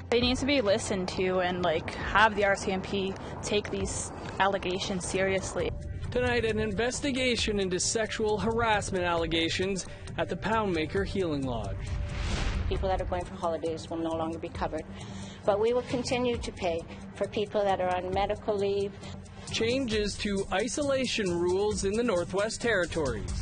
They need to be listened to and have the RCMP take these allegations seriously. Tonight, an investigation into sexual harassment allegations at the Poundmaker Healing Lodge. People that are going for holidays will no longer be covered, but we will continue to pay for people that are on medical leave. Changes to isolation rules in the Northwest Territories.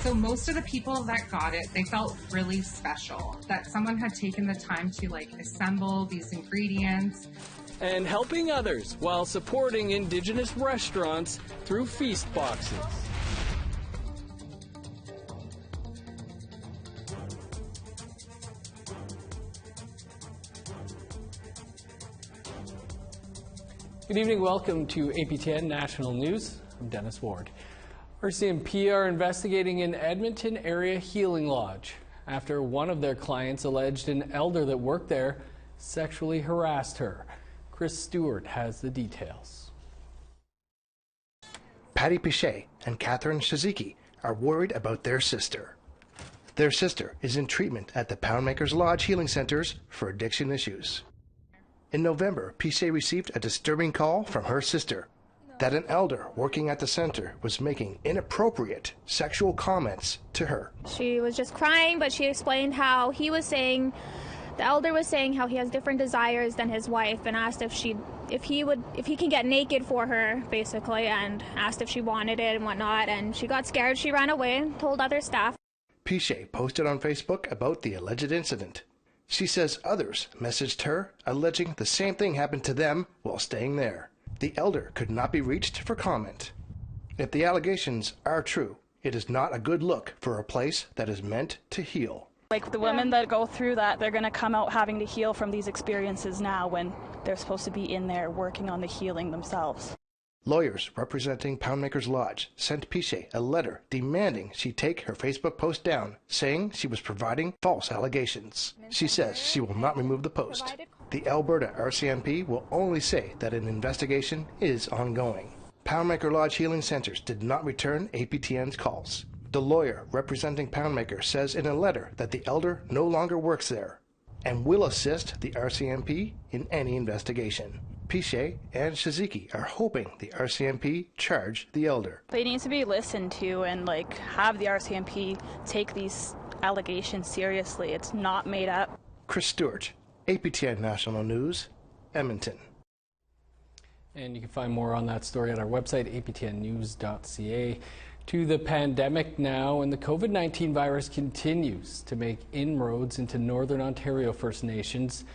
So most of the people that got it, they felt really special, that someone had taken the time to assemble these ingredients. And helping others while supporting Indigenous restaurants through feast boxes. Good evening, welcome to APTN National News. I'm Dennis Ward. RCMP are investigating an Edmonton area healing lodge after one of their clients alleged an elder that worked there sexually harassed her. Chris Stewart has the details. Patty Pichet and Catherine Shiziki are worried about their sister. Their sister is in treatment at the Poundmaker's Lodge Healing Centers for addiction issues. In November, Pichet received a disturbing call from her sister that an elder working at the center was making inappropriate sexual comments to her. She was just crying, but she explained how the elder was saying how he has different desires than his wife, and asked if he can get naked for her, basically, and asked if she wanted it and whatnot, and she got scared. She ran away and told other staff. Pichet posted on Facebook about the alleged incident. She says others messaged her alleging the same thing happened to them while staying there. The elder could not be reached for comment. If the allegations are true, it is not a good look for a place that is meant to heal. The women that go through that, they're going to come out having to heal from these experiences now when they're supposed to be in there working on the healing themselves. Lawyers representing Poundmaker's Lodge sent Pichet a letter demanding she take her Facebook post down, saying she was providing false allegations. She says she will not remove the post. The Alberta RCMP will only say that an investigation is ongoing. Poundmaker Lodge Healing Centers did not return APTN's calls. The lawyer representing Poundmaker says in a letter that the elder no longer works there and will assist the RCMP in any investigation. Pichet and Shiziki are hoping the RCMP charge the elder. They need to be listened to and have the RCMP take these allegations seriously. It's not made up. Chris Stewart, APTN National News, Edmonton. And you can find more on that story at our website, aptnnews.ca. To the pandemic now, and the COVID-19 virus continues to make inroads into Northern Ontario First Nations.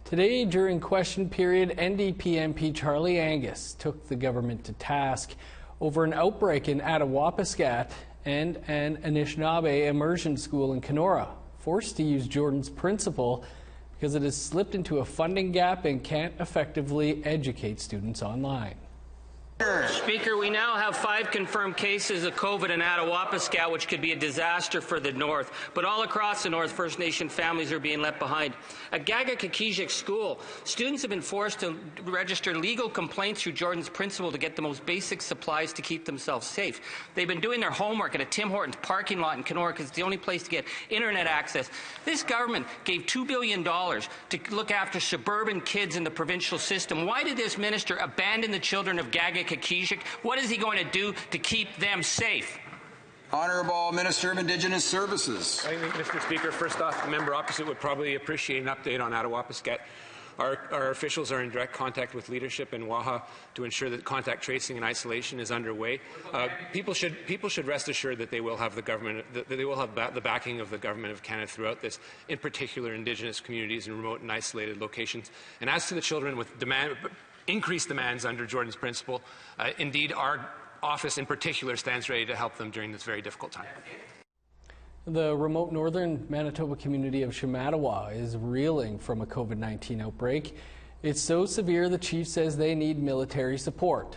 Today, during question period, NDP MP Charlie Angus took the government to task over an outbreak in Attawapiskat and an Anishinaabe immersion school in Kenora, forced to use Jordan's principle because it has slipped into a funding gap and can't effectively educate students online. Speaker, we now have 5 confirmed cases of COVID in Attawapiskat, which could be a disaster for the North. But all across the North, First Nation families are being left behind. At Gagakakijik School, students have been forced to register legal complaints through Jordan's principle to get the most basic supplies to keep themselves safe. They've been doing their homework at a Tim Hortons parking lot in Kenora because it's the only place to get internet access. This government gave $2 billion to look after suburban kids in the provincial system. Why did this minister abandon the children of Gagakakijik? What is he going to do to keep them safe? Honourable Minister of Indigenous Services. I think, Mr. Speaker, first off, the member opposite would probably appreciate an update on Attawapiskat. Our officials are in direct contact with leadership in Waha to ensure that contact tracing and isolation is underway. People should rest assured that they will have the backing of the Government of Canada throughout this, in particular Indigenous communities in remote and isolated locations. And as to the children with increased demands under Jordan's principle, indeed our office in particular stands ready to help them during this very difficult time. The remote northern Manitoba community of Shamattawa is reeling from a COVID-19 outbreak. It's so severe the chief says they need military support.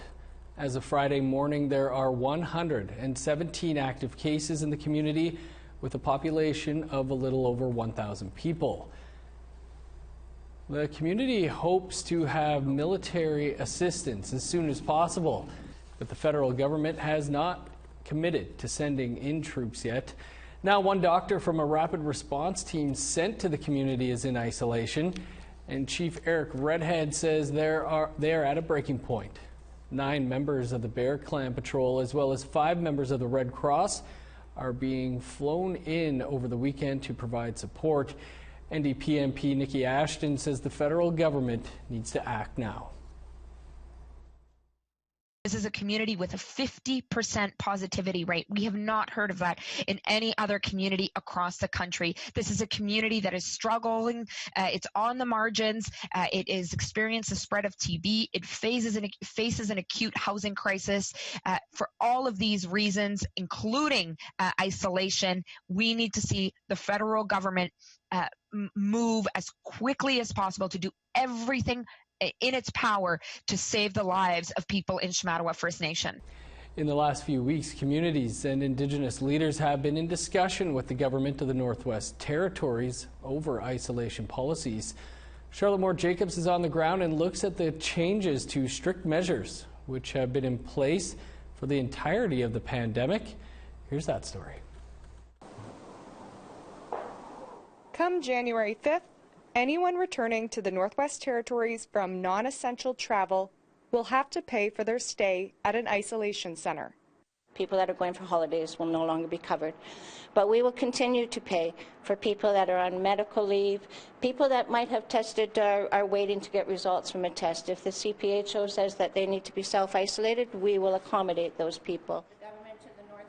As of Friday morning, there are 117 active cases in the community with a population of a little over 1,000 people. The community hopes to have military assistance as soon as possible, but the federal government has not committed to sending in troops yet. Now, one doctor from a rapid response team sent to the community is in isolation, And Chief Eric Redhead says they are at a breaking point. 9 members of the Bear Clan Patrol, as well as 5 members of the Red Cross, are being flown in over the weekend to provide support. NDP MP Nikki Ashton says the federal government needs to act now. This is a community with a 50% positivity rate. We have not heard of that in any other community across the country. This is a community that is struggling. It's on the margins. It is experiencing the spread of TB. It faces an acute housing crisis. For all of these reasons, including isolation, we need to see the federal government move as quickly as possible to do everything in its power to save the lives of people in Shamattawa First Nation. In the last few weeks, communities and Indigenous leaders have been in discussion with the government of the Northwest Territories over isolation policies. Charlotte Moore-Jacobs is on the ground and looks at the changes to strict measures which have been in place for the entirety of the pandemic. Here's that story. Come January 5th, anyone returning to the Northwest Territories from non-essential travel will have to pay for their stay at an isolation center. People that are going for holidays will no longer be covered. But we will continue to pay for people that are on medical leave, people that might have tested are waiting to get results from a test. If the CPHO says that they need to be self-isolated, we will accommodate those people.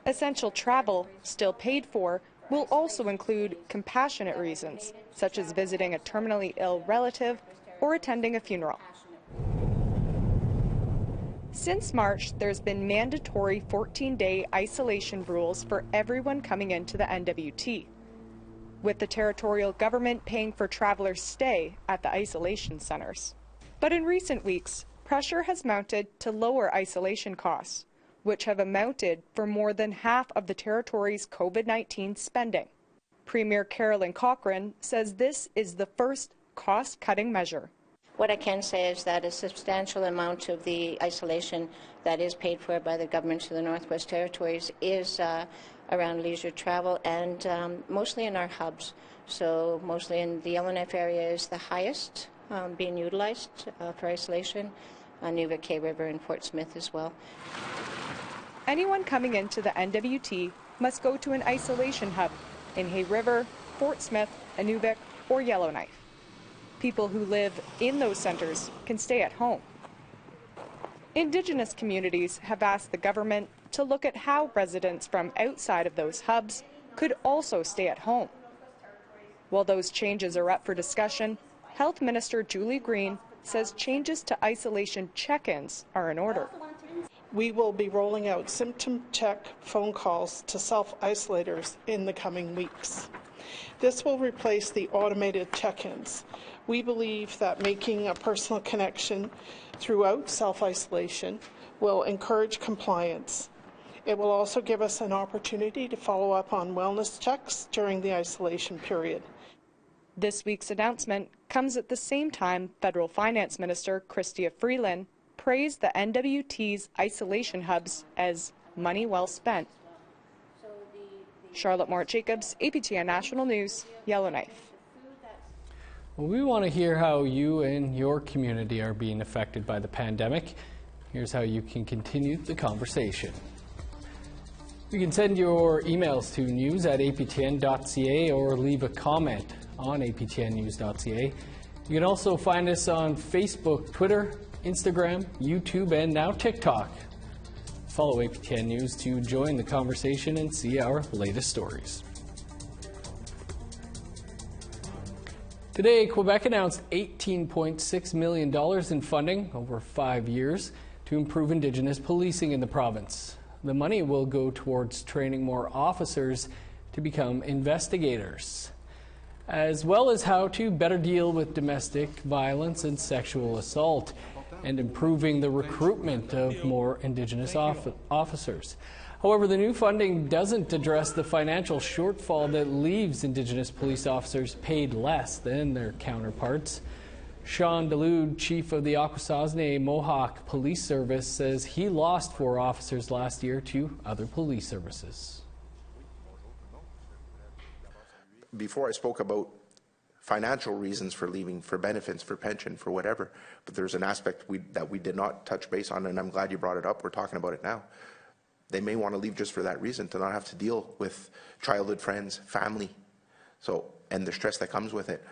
Essential travel, still paid for, will also include compassionate reasons, such as visiting a terminally ill relative or attending a funeral. Since March, there's been mandatory 14-day isolation rules for everyone coming into the NWT, with the territorial government paying for travelers' stay at the isolation centers. But in recent weeks, pressure has mounted to lower isolation costs, which have amounted for more than half of the territory's COVID-19 spending. Premier Carolyn Cochrane says this is the first cost-cutting measure. What I can say is that a substantial amount of the isolation that is paid for by the government of the Northwest Territories is around leisure travel and mostly in our hubs. So mostly in the Yellowknife area is the highest being utilized for isolation, Nuva, K River and Fort Smith as well. Anyone coming into the NWT must go to an isolation hub in Hay River, Fort Smith, Inuvik, or Yellowknife. People who live in those centers can stay at home. Indigenous communities have asked the government to look at how residents from outside of those hubs could also stay at home. While those changes are up for discussion, Health Minister Julie Green says changes to isolation check-ins are in order. We will be rolling out symptom check phone calls to self-isolators in the coming weeks. This will replace the automated check-ins. We believe that making a personal connection throughout self-isolation will encourage compliance. It will also give us an opportunity to follow up on wellness checks during the isolation period. This week's announcement comes at the same time Federal Finance Minister Chrystia Freeland praised the NWT's isolation hubs as money well spent. Charlotte Moore-Jacobs, APTN National News, Yellowknife. Well, we want to hear how you and your community are being affected by the pandemic. Here's how you can continue the conversation. You can send your emails to news@aptn.ca or leave a comment on aptnnews.ca. You can also find us on Facebook, Twitter, Instagram, YouTube, and now TikTok. Follow APTN News to join the conversation and see our latest stories. Today, Quebec announced $18.6 million in funding over 5 years to improve Indigenous policing in the province. The money will go towards training more officers to become investigators, as well as how to better deal with domestic violence and sexual assault, and improving the recruitment of more Indigenous officers. However, the new funding doesn't address the financial shortfall that leaves Indigenous police officers paid less than their counterparts. Sean Delude, chief of the Akwesasne Mohawk Police Service, says he lost 4 officers last year to other police services. Before I spoke about financial reasons for leaving, for benefits, for pension, for whatever. But there's an aspect that we did not touch base on, and I'm glad you brought it up. We're talking about it now. They may want to leave just for that reason, to not have to deal with childhood friends, family, and the stress that comes with it.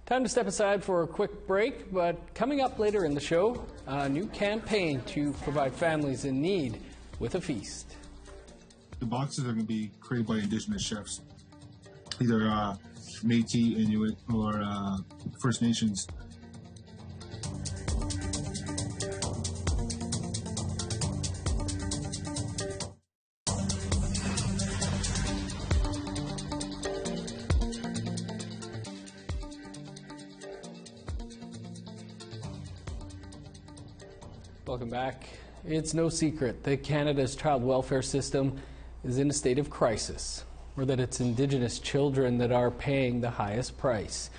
Time to step aside for a quick break, but coming up later in the show, a new campaign to provide families in need with a feast. The boxes are going to be created by Indigenous chefs, either Métis, Inuit, or First Nations. Welcome back. It's no secret that Canada's child welfare system is in a state of crisis, or that it's Indigenous children that are paying the highest price.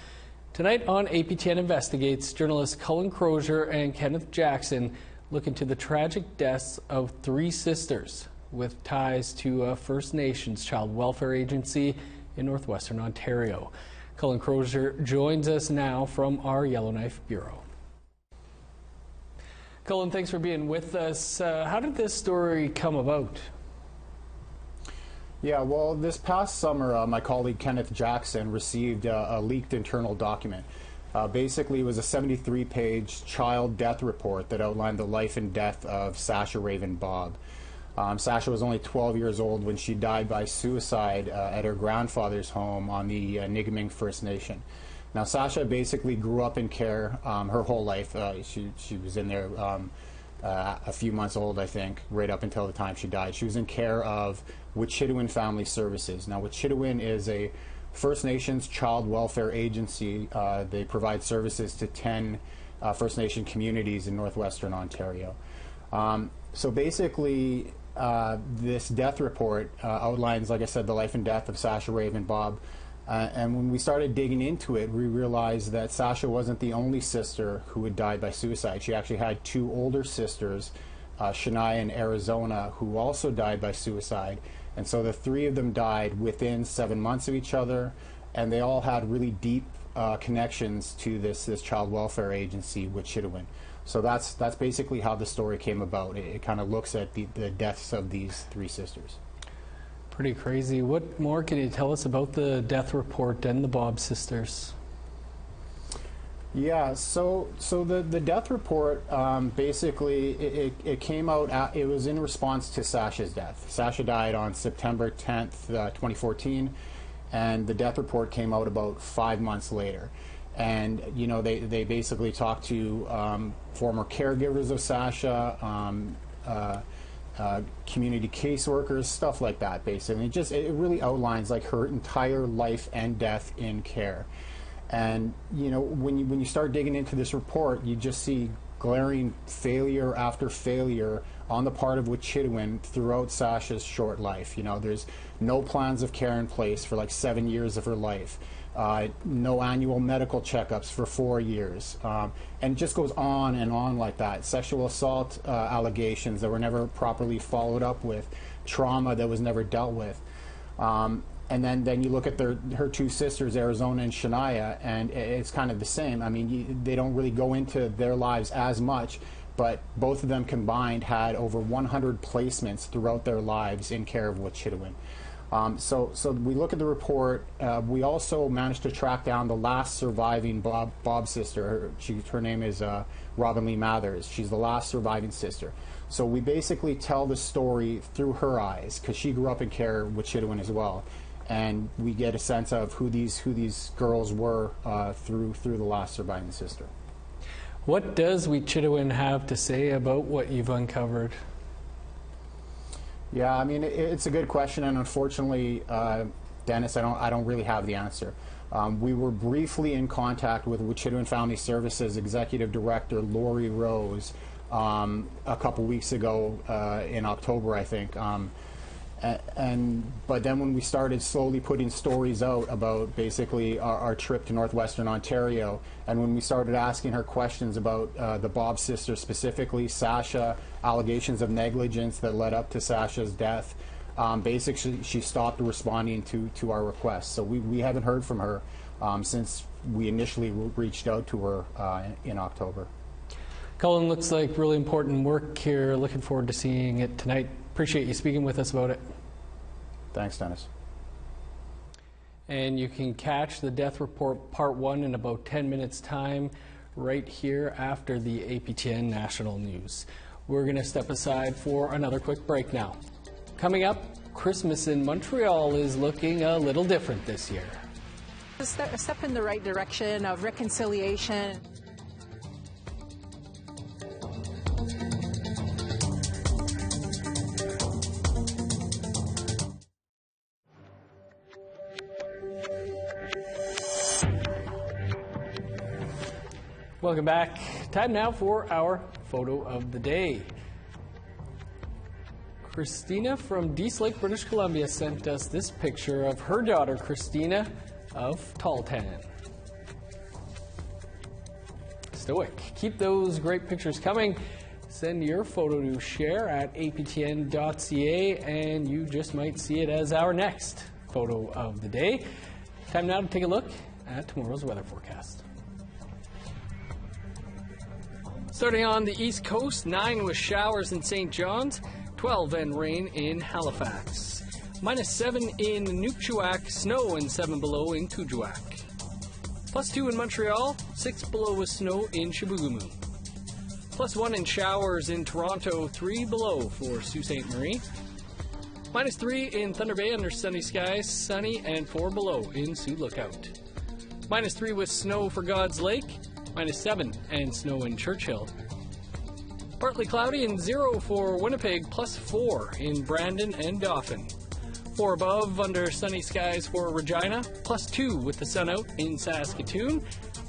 Tonight on APTN Investigates, journalists Cullen Crozier and Kenneth Jackson look into the tragic deaths of 3 sisters with ties to a First Nations child welfare agency in northwestern Ontario. Cullen Crozier joins us now from our Yellowknife Bureau. Cullen, thanks for being with us. How did this story come about? Yeah, well, this past summer, my colleague Kenneth Jackson received a leaked internal document. Basically, it was a 73-page child death report that outlined the life and death of Sasha Raven Bob. Sasha was only 12 years old when she died by suicide at her grandfather's home on the Niggaming First Nation. Now, Sasha basically grew up in care her whole life. She was in there a few months old, I think, right up until the time she died. She was in care of Wet'suwet'en Family Services. Now, Wet'suwet'en is a First Nations child welfare agency. They provide services to 10 First Nation communities in northwestern Ontario. So basically, this death report outlines, like I said, the life and death of Sasha Raven Bob. And when we started digging into it, we realized that Sasha wasn't the only sister who had died by suicide. She actually had 2 older sisters, Shania and Arizona, who also died by suicide. And so the 3 of them died within 7 months of each other, and they all had really deep connections to this child welfare agency, Wet'suwet'en. So that's basically how the story came about. It kind of looks at the deaths of these 3 sisters. Pretty crazy. What more can you tell us about the death report and the Bob sisters? Yeah, so the death report, basically, it came out, it was in response to Sasha's death. Sasha died on September 10th, 2014, and the death report came out about 5 months later. And, you know, they basically talked to former caregivers of Sasha, community caseworkers, stuff like that, basically. It really outlines like her entire life and death in care. And you know, when you start digging into this report, you just see glaring failure after failure on the part of Wet'suwet'en throughout Sasha's short life. You know, there's no plans of care in place for like 7 years of her life. No annual medical checkups for 4 years, and it just goes on and on like that. Sexual assault allegations that were never properly followed up with, trauma that was never dealt with, and then you look at her 2 sisters, Arizona and Shania, and it's kind of the same. I mean, they don't really go into their lives as much, but both of them combined had over 100 placements throughout their lives in care of Wet'suwet'en. So we look at the report. We also managed to track down the last surviving Bob sister. Her name is Robin Lee Mathers. She's the last surviving sister. So we basically tell the story through her eyes, because she grew up in care with Wet'suwet'en as well, and we get a sense of who these girls were through the last surviving sister. What does Wet'suwet'en have to say about what you've uncovered? Yeah, I mean, it's a good question, and unfortunately, Dennis, I don't really have the answer. We were briefly in contact with Wet'suwet'en Family Services Executive Director Lori Rose a couple weeks ago in October, I think. But then when we started slowly putting stories out about basically our trip to northwestern Ontario, and when we started asking her questions about the Bob sisters, specifically Sasha, allegations of negligence that led up to Sasha's death, basically she stopped responding to our requests. So we haven't heard from her since we initially reached out to her in October. Colin, looks like really important work here. Looking forward to seeing it tonight. Appreciate you speaking with us about it. Thanks, Dennis. And you can catch the Death Report Part 1 in about 10 minutes' time right here after the APTN National News. We're going to step aside for another quick break now. Coming up, Christmas in Montreal is looking a little different this year. A step in the right direction of reconciliation. Welcome back. Time now for our photo of the day. Christina from Dease Lake, British Columbia sent us this picture of her daughter, Christina, of Tall-Tan. Stoic. Keep those great pictures coming. Send your photo to share@aptn.ca and you just might see it as our next photo of the day. Time now to take a look at tomorrow's weather forecast. Starting on the East Coast, 9 with showers in St. John's, 12 and rain in Halifax. -7 in Nukuchuak, snow and 7 below in Kuujjuaq. +2 in Montreal, 6 below with snow in Chibougamau. +1 in showers in Toronto, 3 below for Sault Ste. Marie. -3 in Thunder Bay under sunny skies, sunny and 4 below in Sioux Lookout. -3 with snow for God's Lake. -7 and snow in Churchill. Partly cloudy and 0 for Winnipeg, +4 in Brandon and Dauphin. 4 above under sunny skies for Regina, +2 with the sun out in Saskatoon,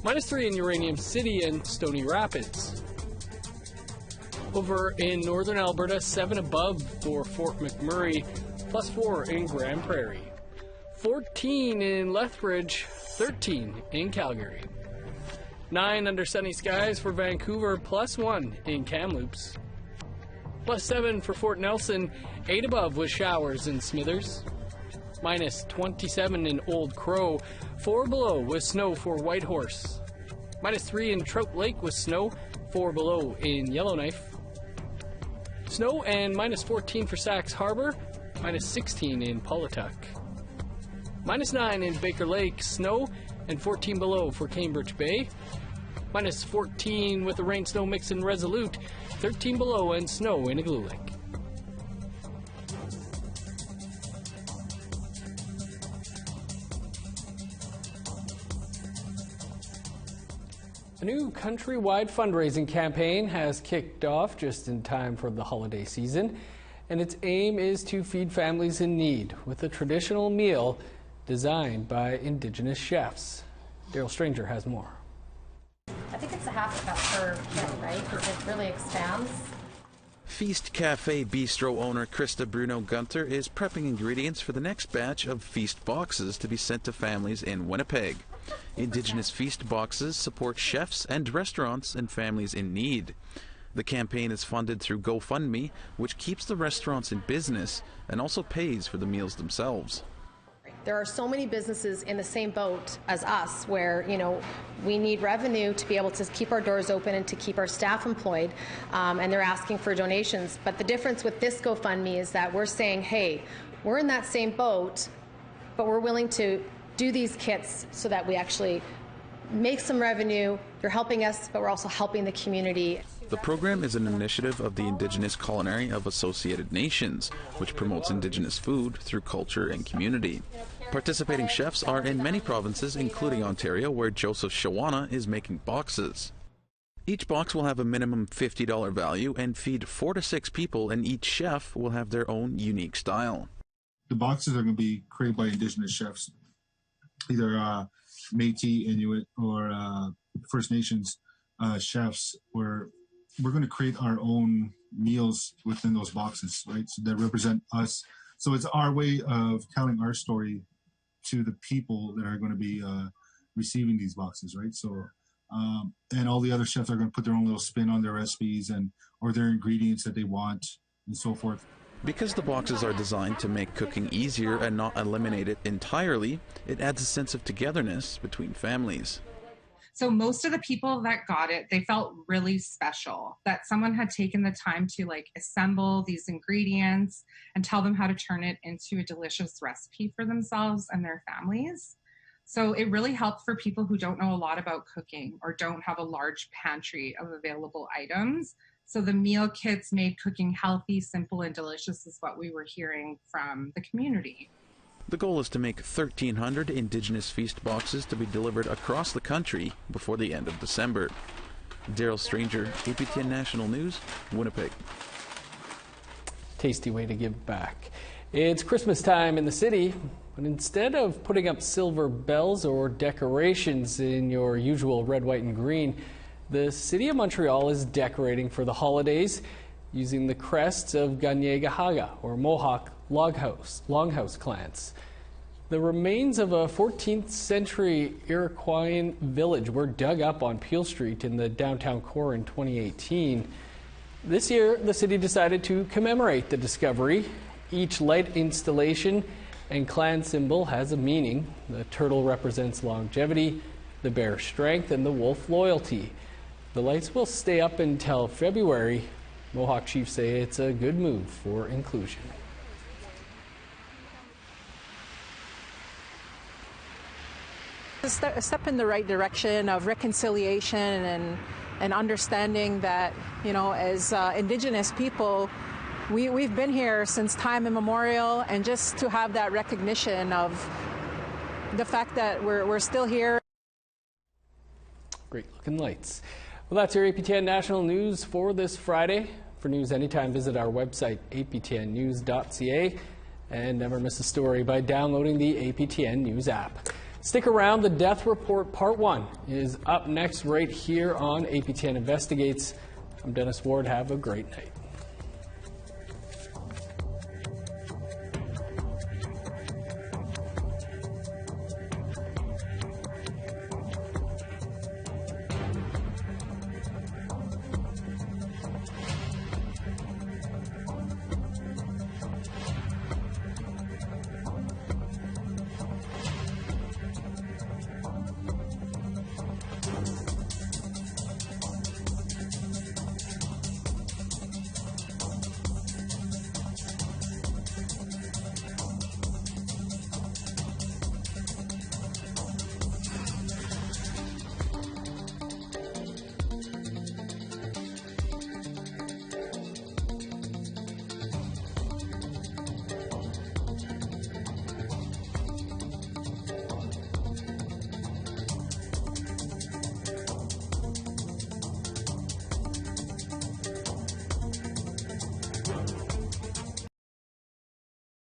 -3 in Uranium City and Stony Rapids. Over in northern Alberta, 7 above for Fort McMurray, +4 in Grand Prairie. 14 in Lethbridge, 13 in Calgary. 9 under sunny skies for Vancouver, +1 in Kamloops. +7 for Fort Nelson, 8 above with showers in Smithers. -27 in Old Crow, 4 below with snow for Whitehorse. -3 in Trout Lake with snow, 4 below in Yellowknife. Snow and -14 for Sax Harbor, -16 in Paulatuck. -9 in Baker Lake, snow and 14 below for Cambridge Bay. -14 with the rain-snow mix in Resolute, 13 below and snow in Igloo Lake. A new countrywide fundraising campaign has kicked off just in time for the holiday season, and its aim is to feed families in need with a traditional meal designed by Indigenous chefs. Daryl Stranger has more. I think it's a half cup per kit, right? Because it really expands. Feast Cafe Bistro owner Krista Bruno Gunter is prepping ingredients for the next batch of Feast boxes to be sent to families in Winnipeg. Indigenous Feast boxes support chefs and restaurants and families in need. The campaign is funded through GoFundMe, which keeps the restaurants in business and also pays for the meals themselves. There are so many businesses in the same boat as us where, we need revenue to be able to keep our doors open and to keep our staff employed, and they're asking for donations. But the difference with this GoFundMe is that we're saying, hey, we're in that same boat, but we're willing to do these kits so that we actually make some revenue. You're helping us, but we're also helping the community. The program is an initiative of the Indigenous Culinary of Associated Nations, which promotes Indigenous food through culture and community. Participating chefs are in many provinces, including Ontario, where Joseph Shawana is making boxes. Each box will have a minimum $50 value and feed 4 to 6 people, and each chef will have their own unique style. The boxes are going to be created by Indigenous chefs, either Métis, Inuit, or First Nations chefs, where we're going to create our own meals within those boxes, right? So that represent us. So it's our way of telling our story to the people that are going to be receiving these boxes, right? So, and all the other chefs are going to put their own little spin on their recipes or their ingredients that they want and so forth. Because the boxes are designed to make cooking easier and not eliminate it entirely, it adds a sense of togetherness between families. So most of the people that got it, they felt really special, that someone had taken the time to like assemble these ingredients and tell them how to turn it into a delicious recipe for themselves and their families. So it really helped for people who don't know a lot about cooking or don't have a large pantry of available items. So the meal kits made cooking healthy, simple, and delicious is what we were hearing from the community. The goal is to make 1,300 Indigenous feast boxes to be delivered across the country before the end of December. Daryl Stranger, APTN National News, Winnipeg. Tasty way to give back. It's Christmas time in the city, but instead of putting up silver bells or decorations in your usual red, white, and green, the City of Montreal is decorating for the holidays using the crests of Kanien'kehá:ka, or Mohawk longhouse clans. The remains of a 14th century Iroquoian village were dug up on Peel Street in the downtown core in 2018. This year, the city decided to commemorate the discovery. Each light installation and clan symbol has a meaning. The turtle represents longevity, the bear strength, and the wolf loyalty. The lights will stay up until February. Mohawk chiefs say it's a good move for inclusion. A step in the right direction of reconciliation and understanding that, you know, as Indigenous people, we've been here since time immemorial, and just to have that recognition of the fact that we're still here. Great looking lights. Well, that's your APTN National News for this Friday. For news anytime, visit our website, aptnnews.ca, and never miss a story by downloading the APTN News app. Stick around. The Death Report Part 1 is up next right here on APTN Investigates. I'm Dennis Ward. Have a great night.